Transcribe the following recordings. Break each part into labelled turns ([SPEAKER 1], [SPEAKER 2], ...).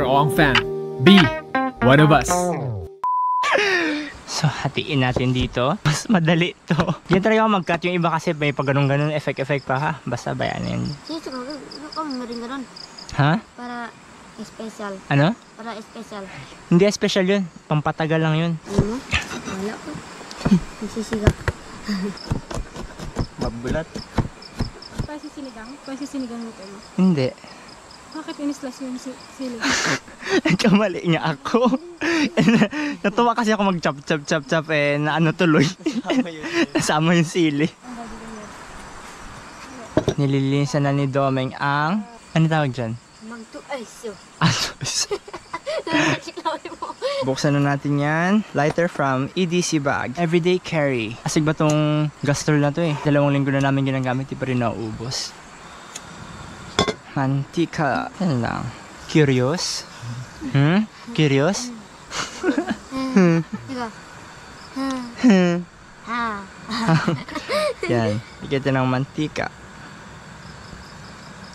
[SPEAKER 1] Mr. Ong Fan. B. One of us.
[SPEAKER 2] So, hatiin natin dito. Mas madali to. Yan talaga ako mag-cut. Yung iba kasi may pag ganun-ganun, effect pa ha. Basta bayanin.
[SPEAKER 3] Sino ka marin
[SPEAKER 2] Ha?
[SPEAKER 3] para special.
[SPEAKER 2] Ano?
[SPEAKER 3] Para special.
[SPEAKER 2] Hindi special yun. Pampatagal lang yun.
[SPEAKER 3] Ano? Wala ko. Nagsisiga.
[SPEAKER 2] Mabulat.
[SPEAKER 4] Pasisinigang luto mo.
[SPEAKER 2] Hindi.
[SPEAKER 4] Bakit inislas mo yung sili?
[SPEAKER 2] Nagkamali nga ako. Natuwa kasi ako mag-chop eh, na ano tuloy. Nasama yung sili. Nililinisan na ni Domeng ang... Ano tawag dyan?
[SPEAKER 3] Magtuaysyo.
[SPEAKER 2] Buksan na natin yan. Lighter from EDC Bag. Everyday carry. Asig ba tong gastrol na to eh. 2 linggo na namin ginagamit. Di pa rin nauubos. Mantika. Yan lang. Curious? Curious? Yan. Ikita ng mantika.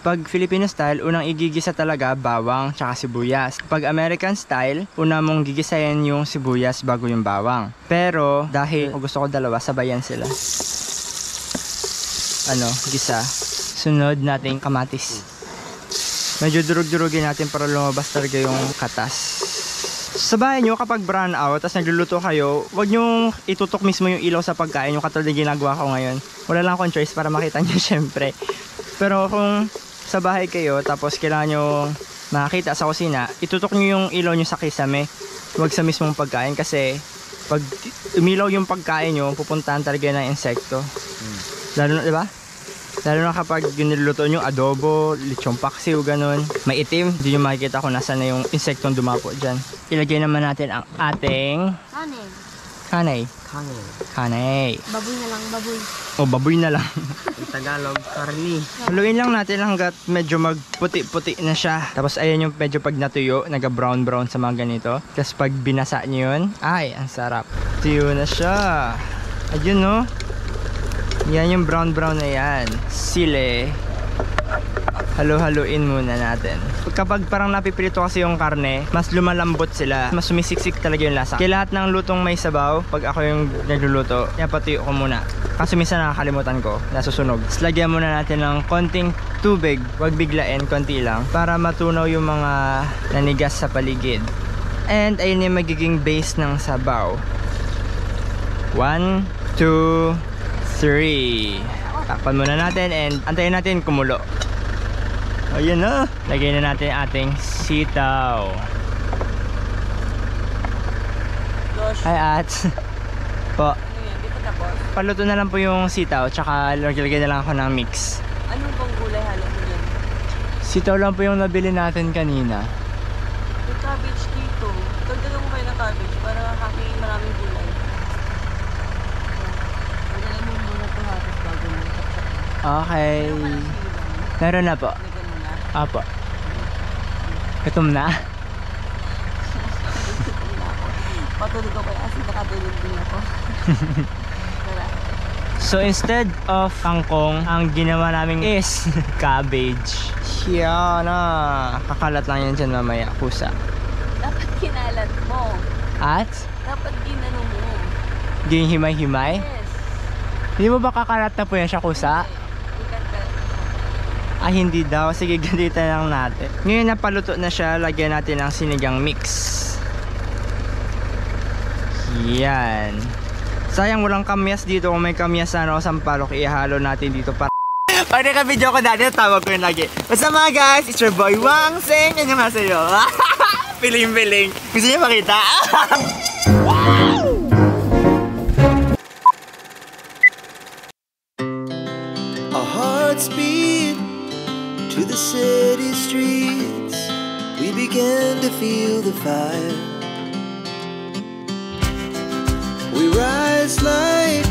[SPEAKER 2] Pag Filipino style, unang igigisa talaga bawang tsaka sibuyas. Pag American style, una mong gigisayin yung sibuyas bago yung bawang. Pero dahil gusto ko dalawa, sabayan sila. Ano, gisa. Sunod natin kamatis. Medyo durug-durugin natin para lumabas talaga yung katas. Sa bahay nyo, kapag brown out, tapos nagluluto kayo, huwag nyo itutok mismo yung ilaw sa pagkain, yung katulad ng ginagawa ko ngayon. Wala lang akong choice para makita nyo syempre. Pero kung sa bahay kayo, tapos kailangan nyo makakita sa kusina, itutok nyo yung ilaw nyo sa kisame, huwag sa mismong pagkain kasi pag umilaw yung pagkain nyo, pupuntahan talaga ng insekto. Lalo na, diba? Lalo na kapag yung niluluto nyo, adobo, lechong paksiw, ganun, may itim, hindi nyo makikita kung nasa na yung insektong dumapo dyan. Ilagay naman natin ang ating kanay.
[SPEAKER 3] Baboy na lang, baboy.
[SPEAKER 2] O, baboy na lang.
[SPEAKER 5] Ang Tagalog, karni.
[SPEAKER 2] Haluin lang natin hanggat medyo magputi-puti na siya. Tapos ayan yung medyo pag natuyo, naga-brown-brown sa mga ganito. Tapos pag binasa nyo yun, ay, ang sarap. Tuyo na siya. Ayun no. Yan yung brown-brown na yan. Sile. Halo-haluin muna natin. Kapag parang napipirito kasi yung karne, mas lumalambot sila. Mas sumisiksik talaga yung lasa. Kaya lahat ng lutong may sabaw, pag ako yung nagluluto, patuyo ko muna. Kasi minsan nakakalimutan ko, nasusunog. Tapos lagyan muna natin ng konting tubig. Huwag biglain, konti lang. Para matunaw yung mga nanigas sa paligid. And ayun yung magiging base ng sabaw. 1, 2, 3. Takpan muna natin and antayin natin kumulo. Ayan na. Lagay na natin ating sitaw. Hi at po. Paluto na lang po yung sitaw. Tsaka lagay na lang ako ng mix.
[SPEAKER 5] Anong bang gulay halo mo yan?
[SPEAKER 2] Sitaw lang po yung nabili natin kanina.
[SPEAKER 5] May cabbage dito. Dagdagan mo kayo ng cabbage para makakain maraming gulay. Dagdagan mo muna ito hatos bago mo.
[SPEAKER 2] Okay. Meron na po. Apo. Gutom na?
[SPEAKER 5] Patulog ako kasi nakatulog din ako.
[SPEAKER 2] So instead of kangkong, ang ginawa namin is cabbage. Yan na. Kakalat lang yan dyan mamaya. Kusa.
[SPEAKER 5] Dapat kinalat mo.
[SPEAKER 2] At?
[SPEAKER 5] Dapat ginano mo.
[SPEAKER 2] Ginhimay-himay?
[SPEAKER 5] Yes.
[SPEAKER 2] Hindi mo ba kakalat na po yan siya kusa? Ah, hindi daw. Sige, ganito lang natin. Ngayon napaluto na siya, lagyan natin ng sinigang mix. Yan. Sayang walang kamyas dito. Kung may kamyas o sampalok, ihalo natin dito para... Pag naka-video ko dati, tawag ko yun lagi. Basta mga guys, it's your boy Wang Seng. Yan yung nga sa'yo. Piling-piling. Gusto niyo makita?
[SPEAKER 6] Our hearts beat to the city streets. We began to feel the fire. We rise like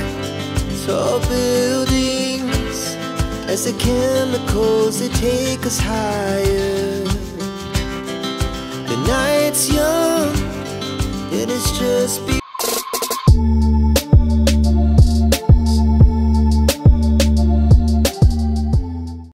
[SPEAKER 6] tall buildings as the chemicals they take us higher. The night's young, and it's just